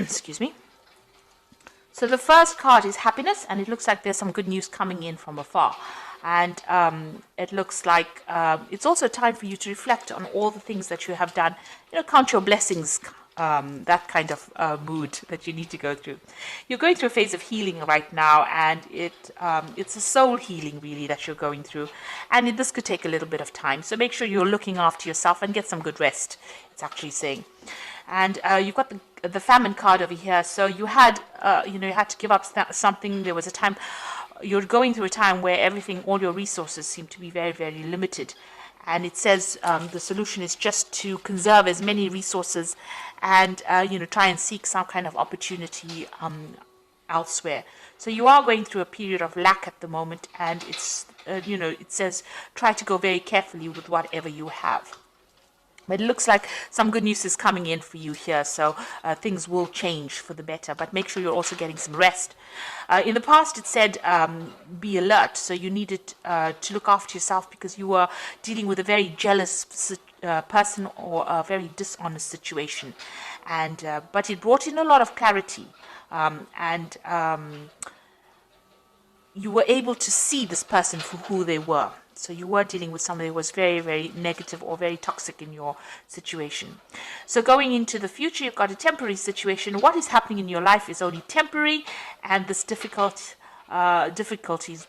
Excuse me. So the first card is happiness, and it looks like there's some good news coming in from afar. And it looks like it's also time for you to reflect on all the things that you have done. Count your blessings, that kind of mood that you need to go through. You're going through a phase of healing right now, and it's a soul healing really that you're going through. And this could take a little bit of time. So make sure you're looking after yourself and get some good rest, it's actually saying. And you've got the famine card over here. So you had, you had to give up something. There was a time, you're going through a time where all your resources seem to be very, very limited. And it says the solution is just to conserve as many resources and, try and seek some kind of opportunity elsewhere. So you are going through a period of lack at the moment. And it's, it says try to go very carefully with whatever you have. But it looks like some good news is coming in for you here, so things will change for the better. But make sure you're also getting some rest. In the past, it said be alert, so you needed to look after yourself because you were dealing with a very jealous person or a very dishonest situation. And but it brought in a lot of clarity, and you were able to see this person for who they were. So you were dealing with somebody who was very, very negative or very toxic in your situation. So going into the future, you've got a temporary situation. What is happening in your life is only temporary, and this difficulties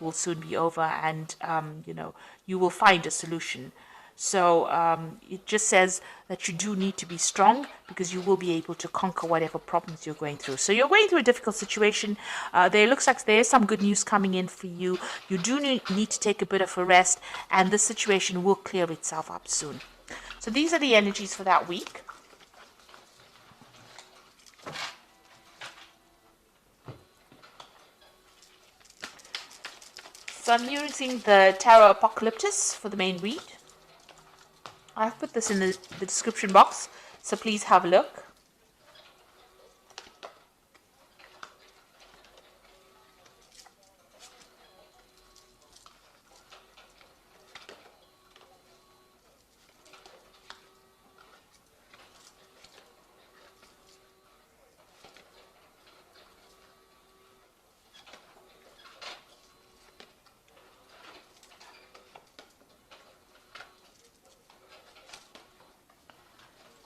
will soon be over, and you will find a solution. So it just says that you do need to be strong because you will be able to conquer whatever problems you're going through. So you're going through a difficult situation. There looks like there is some good news coming in for you. You do need to take a bit of a rest, and the situation will clear itself up soon. So these are the energies for that week. So I'm using the Tarot Apocalyptus for the main read. I've put this in the description box, so please have a look.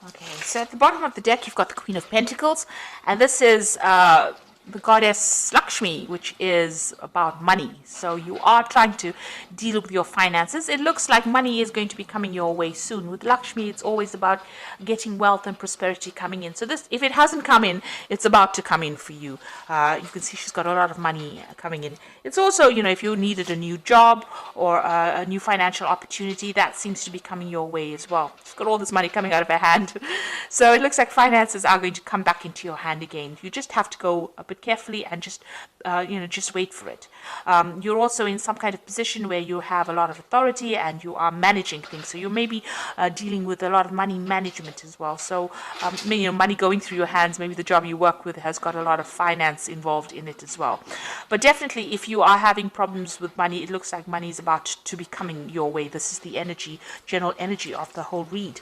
Okay, so at the bottom of the deck, you've got the Queen of Pentacles, and this is the goddess Lakshmi, which is about money. So you are trying to deal with your finances. It looks like money is going to be coming your way soon. With Lakshmi, it's always about getting wealth and prosperity coming in. So this, if it hasn't come in, it's about to come in for you. You can see she's got a lot of money coming in. It's also, if you needed a new job or a new financial opportunity, that seems to be coming your way as well. She's got all this money coming out of her hand. So it looks like finances are going to come back into your hand again. You just have to go a bit carefully and just wait for it. You're also in some kind of position where you have a lot of authority and you are managing things. So you may be dealing with a lot of money management as well. So money going through your hands. Maybe the job you work with has got a lot of finance involved in it as well. But definitely, if you are having problems with money, it looks like money is about to be coming your way. This is the general energy of the whole read.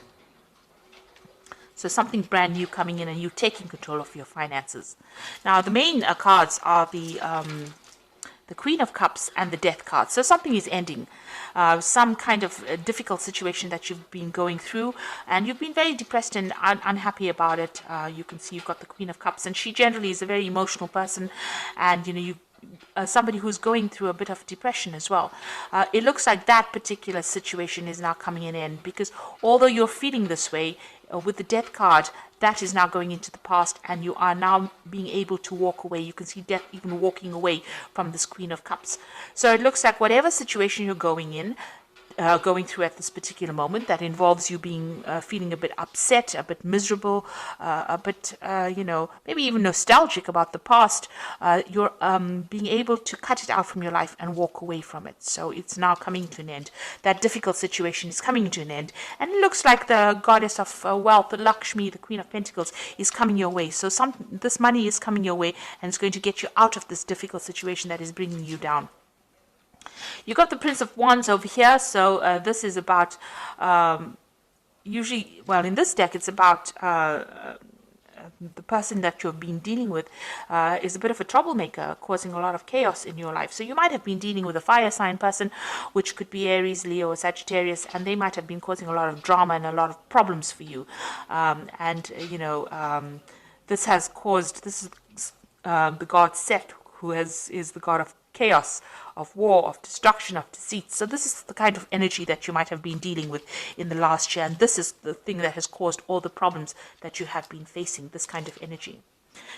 So something brand new coming in and you taking control of your finances. Now, the main cards are the Queen of Cups and the Death card. So something is ending. Some kind of difficult situation that you've been going through, and you've been very depressed and unhappy about it. You can see you've got the Queen of Cups, and she generally is a very emotional person, and somebody who's going through a bit of depression as well. It looks like that particular situation is now coming in end, because although you're feeling this way, with the Death card, that is now going into the past, and you are now being able to walk away. You can see Death even walking away from this Queen of Cups. So it looks like whatever situation you're going through at this particular moment, that involves you being feeling a bit upset, a bit miserable, a bit maybe even nostalgic about the past, you're being able to cut it out from your life and walk away from it. So it's now coming to an end. That difficult situation is coming to an end, and it looks like the goddess of wealth, the Lakshmi, the Queen of Pentacles, is coming your way. So this money is coming your way, and it's going to get you out of this difficult situation that is bringing you down. You got the Prince of Wands over here, so this is about in this deck it's about the person that you've been dealing with is a bit of a troublemaker, causing a lot of chaos in your life. So you might have been dealing with a fire sign person, which could be Aries, Leo, or Sagittarius, and they might have been causing a lot of drama and a lot of problems for you. This has caused, this is the god Set, who is the god of chaos, of war, of destruction, of deceit. So this is the kind of energy that you might have been dealing with in the last year, and this is the thing that has caused all the problems that you have been facing, this kind of energy.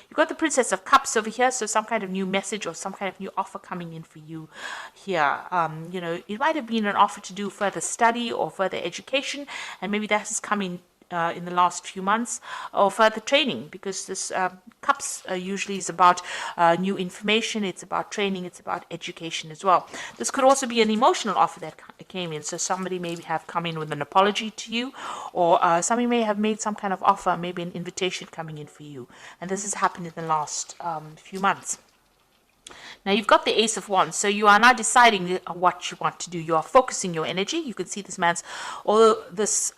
You've got the Princess of Cups over here, so some kind of new message or some kind of new offer coming in for you here. It might have been an offer to do further study or further education, and maybe that has come in the last few months, or further training, because this cups usually is about new information, it's about training, it's about education as well. This could also be an emotional offer that came in, so somebody may have come in with an apology to you, or somebody may have made some kind of offer, maybe an invitation coming in for you, and this has happened in the last few months. Now you've got the Ace of Wands, so you are now deciding what you want to do. You are focusing your energy. You can see this man's, although this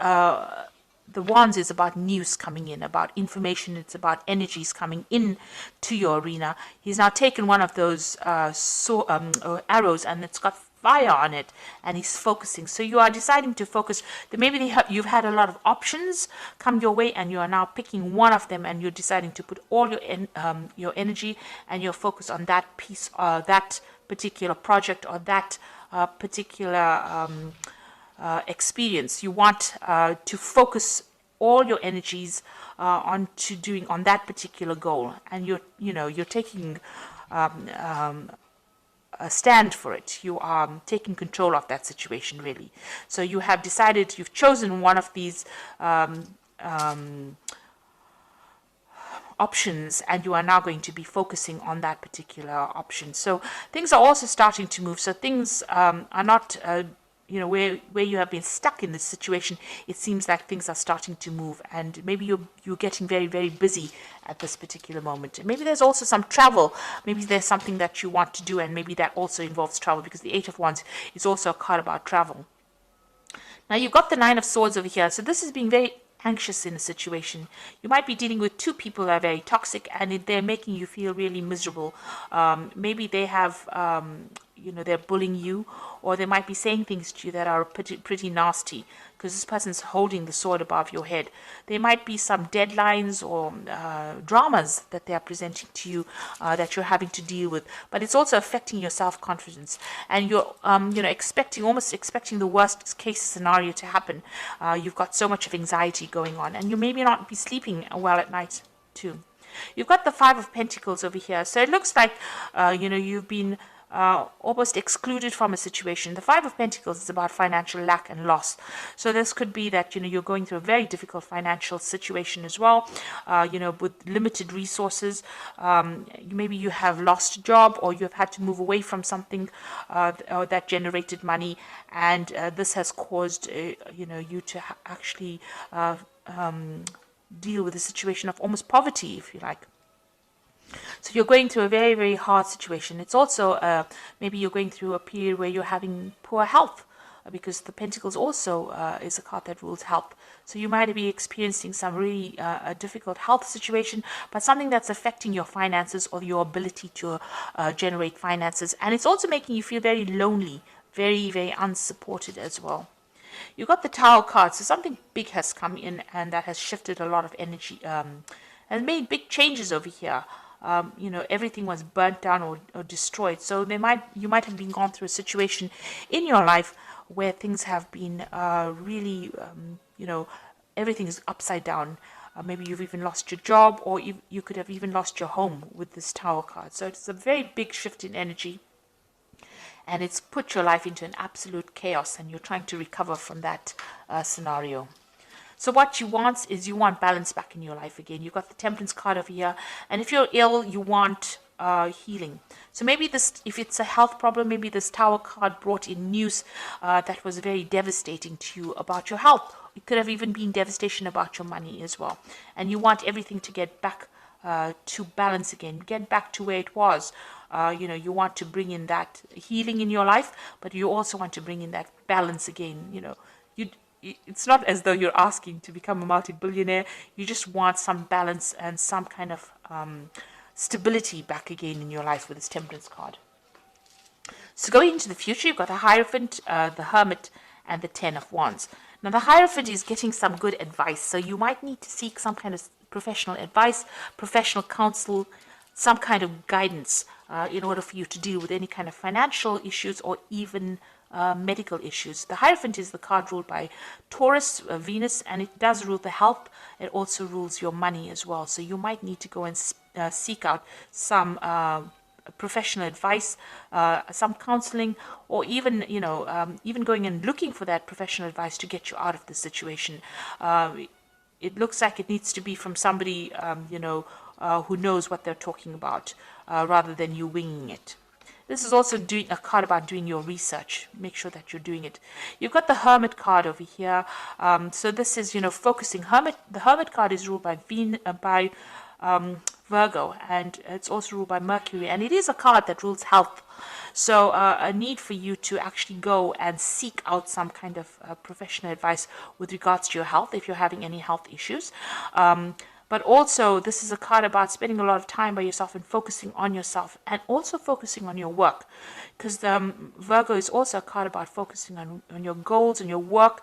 the Wands is about news coming in, about information, it's about energies coming in to your arena. He's now taken one of those arrows, and it's got fire on it, and he's focusing. So you are deciding to focus. Maybe you've had a lot of options come your way, and you are now picking one of them, and you're deciding to put all your energy and your focus on that piece, that particular project, or that particular experience. You want to focus all your energies on that particular goal, and you're taking a stand for it. You are taking control of that situation, really. So you have decided, you've chosen one of these options, and you are now going to be focusing on that particular option. So things are also starting to move. So things are not where you have been stuck in this situation. It seems like things are starting to move, and maybe you're getting very, very busy at this particular moment. And maybe there's also some travel. Maybe there's something that you want to do, and maybe that also involves travel, because the Eight of Wands is also a card about travel. Now you've got the Nine of Swords over here. So this is being very anxious in a situation. You might be dealing with two people that are very toxic, and they're making you feel really miserable. Maybe they have they're bullying you, or they might be saying things to you that are pretty nasty, because this person's holding the sword above your head. There might be some deadlines or dramas that they are presenting to you that you're having to deal with, but it's also affecting your self-confidence, and you're almost expecting the worst case scenario to happen. You've got so much of anxiety going on, and you maybe not be sleeping well at night too. You've got the Five of Pentacles over here, so it looks like you've been almost excluded from a situation. The Five of Pentacles is about financial lack and loss. So this could be that you're going through a very difficult financial situation as well, with limited resources. Maybe you have lost a job, or you have had to move away from something that generated money, and this has caused you to actually deal with a situation of almost poverty, if you like. So you're going through a very, very hard situation. It's also maybe you're going through a period where you're having poor health, because the Pentacles also is a card that rules health. So you might be experiencing some really a difficult health situation, but something that's affecting your finances or your ability to generate finances. And it's also making you feel very lonely, very, very unsupported as well. You've got the Tower card, so something big has come in, and that has shifted a lot of energy and made big changes over here. Everything was burnt down or destroyed. So you might have been gone through a situation in your life where things have been really, everything is upside down. Maybe you've even lost your job, or you could have even lost your home with this Tower card. So it's a very big shift in energy, and it's put your life into an absolute chaos, and you're trying to recover from that scenario. So what you want is balance back in your life again. You've got the Temperance card over here, and if you're ill, you want healing. So maybe if it's a health problem, maybe this Tower card brought in news that was very devastating to you about your health. It could have even been devastation about your money as well. And you want everything to get back to balance again, get back to where it was. You want to bring in that healing in your life, but you also want to bring in that balance again. it's not as though you're asking to become a multi-billionaire. You just want some balance and some kind of stability back again in your life with this Temperance card. So going into the future, you've got the Hierophant, the Hermit, and the Ten of Wands. Now the Hierophant is getting some good advice, so you might need to seek some kind of professional advice, professional counsel, some kind of guidance in order for you to deal with any kind of financial issues or even medical issues. The Hierophant is the card ruled by Taurus, Venus, and it does rule the health. It also rules your money as well. So you might need to go and seek out some professional advice, some counseling, or even even going and looking for that professional advice to get you out of the situation. It looks like it needs to be from somebody who knows what they're talking about, rather than you winging it. This is also doing a card about doing your research. Make sure that you're doing it. You've got the Hermit card over here. So this is, focusing. The Hermit card is ruled by Virgo, and it's also ruled by Mercury, and it is a card that rules health. So a need for you to actually go and seek out some kind of professional advice with regards to your health if you're having any health issues. But also, this is a card about spending a lot of time by yourself and focusing on yourself, and also focusing on your work. Because Virgo is also a card about focusing on your goals and your work.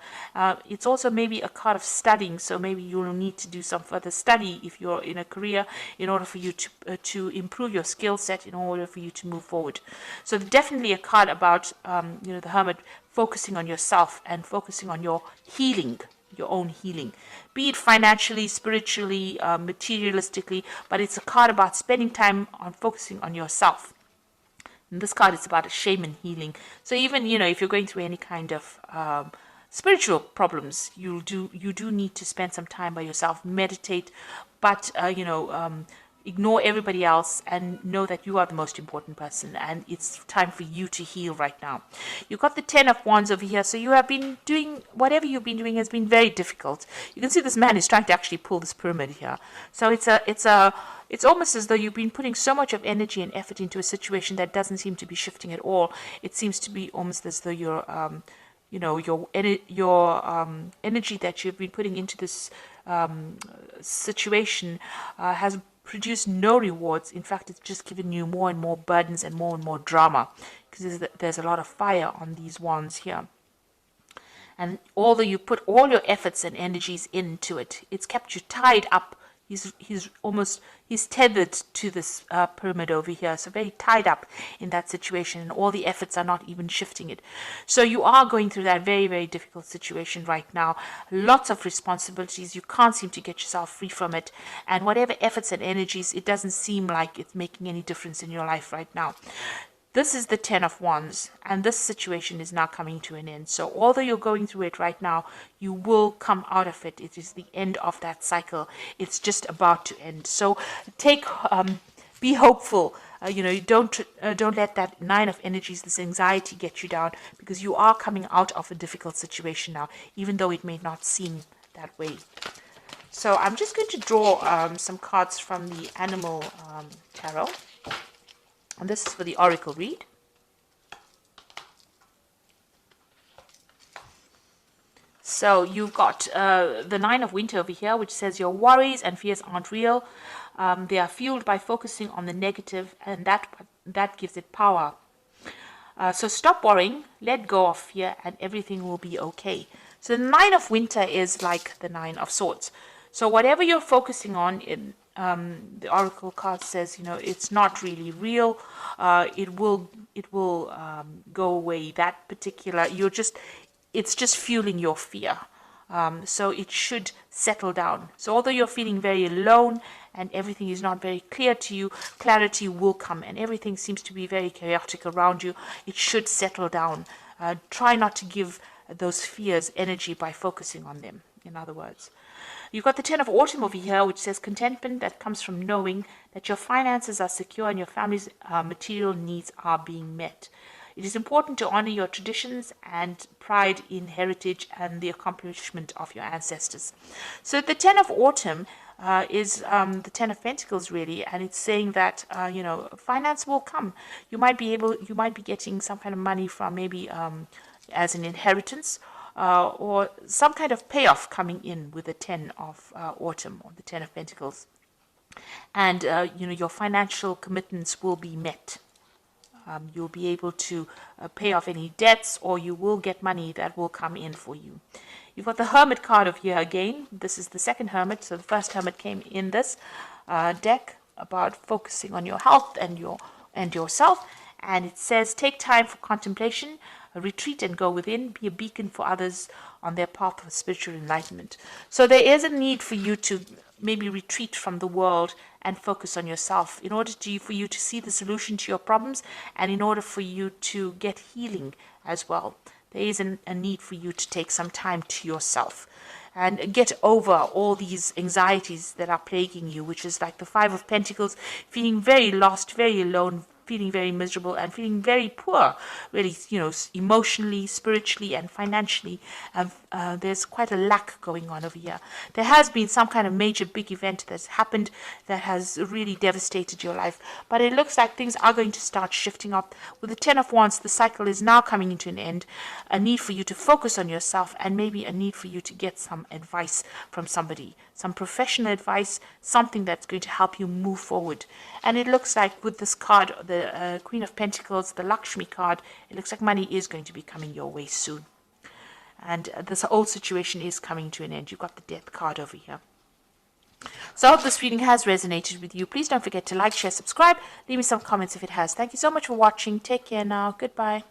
It's also maybe a card of studying, so maybe you'll need to do some further study if you're in a career in order for you to improve your skill set, in order for you to move forward. So definitely a card about, the Hermit focusing on yourself and focusing on your healing, your own healing, be it financially, spiritually, materialistically, but it's a card about spending time on focusing on yourself. And this card is about a shaman healing. So even, if you're going through any kind of spiritual problems, you do need to spend some time by yourself, meditate, but, ignore everybody else and know that you are the most important person, and it's time for you to heal right now. You've got the Ten of Wands over here, so you have been doing, whatever you've been doing has been very difficult. You can see this man is trying to actually pull this pyramid here. So it's almost as though you've been putting so much of energy and effort into a situation that doesn't seem to be shifting at all. It seems to be almost as though your energy that you've been putting into this situation has produced no rewards. In fact, it's just given you more and more burdens and more drama, because there's a lot of fire on these wands here. And although you put all your efforts and energies into it, it's kept you tied up. He's tethered to this pyramid over here, so very tied up in that situation, and all the efforts are not even shifting it. So you are going through that very, very difficult situation right now. Lots of responsibilities. You can't seem to get yourself free from it, and whatever efforts and energies, it doesn't seem like it's making any difference in your life right now. This is the Ten of Wands, and this situation is now coming to an end. So although you're going through it right now, you will come out of it. It is the end of that cycle. It's just about to end. So be hopeful. Don't let that Nine of Energies, this anxiety, get you down, because you are coming out of a difficult situation now, even though it may not seem that way. So I'm just going to draw some cards from the Animal Tarot. And this is for the Oracle read. So you've got the Nine of Winter over here, which says your worries and fears aren't real. They are fueled by focusing on the negative, and that gives it power. So stop worrying, let go of fear, and everything will be okay. So the Nine of Winter is like the Nine of Swords. So whatever you're focusing on, the Oracle card says, it's not really real. It will go away. That particular, it's just fueling your fear. So it should settle down. So although you're feeling very alone and everything is not very clear to you, clarity will come, and everything seems to be very chaotic around you. It should settle down. Try not to give those fears energy by focusing on them, in other words. You've got the Ten of Autumn over here, which says contentment that comes from knowing that your finances are secure and your family's material needs are being met. It is important to honor your traditions and pride in heritage and the accomplishment of your ancestors. So the Ten of Autumn is the Ten of Pentacles, really, and it's saying that finance will come. You might be getting some kind of money from maybe as an inheritance. or some kind of payoff coming in with the 10 of autumn, or the 10 of Pentacles. And, your financial commitments will be met. You'll be able to pay off any debts, or you will get money that will come in for you. You've got the Hermit card of here again. This is the second Hermit. So the first Hermit came in this deck about focusing on your health and yourself. And it says, take time for contemplation, retreat and go within, be a beacon for others on their path of spiritual enlightenment. So there is a need for you to maybe retreat from the world and focus on yourself in order for you to see the solution to your problems, and in order for you to get healing as well. There is a need for you to take some time to yourself and get over all these anxieties that are plaguing you, which is like the Five of Pentacles, feeling very lost, very alone, feeling very miserable, and feeling very poor, really, emotionally, spiritually, and financially. There's quite a lack going on over here. There has been some kind of major big event that's happened that has really devastated your life, but it looks like things are going to start shifting up. With the 10 of Wands, the cycle is now coming into an end. A need for you to focus on yourself, and maybe a need for you to get some advice from somebody, some professional advice, something that's going to help you move forward. And it looks like with this card, the Queen of Pentacles, the Lakshmi card, it looks like money is going to be coming your way soon. And this whole situation is coming to an end. You've got the Death card over here. So I hope this reading has resonated with you. Please don't forget to like, share, subscribe. Leave me some comments if it has. Thank you so much for watching. Take care now. Goodbye.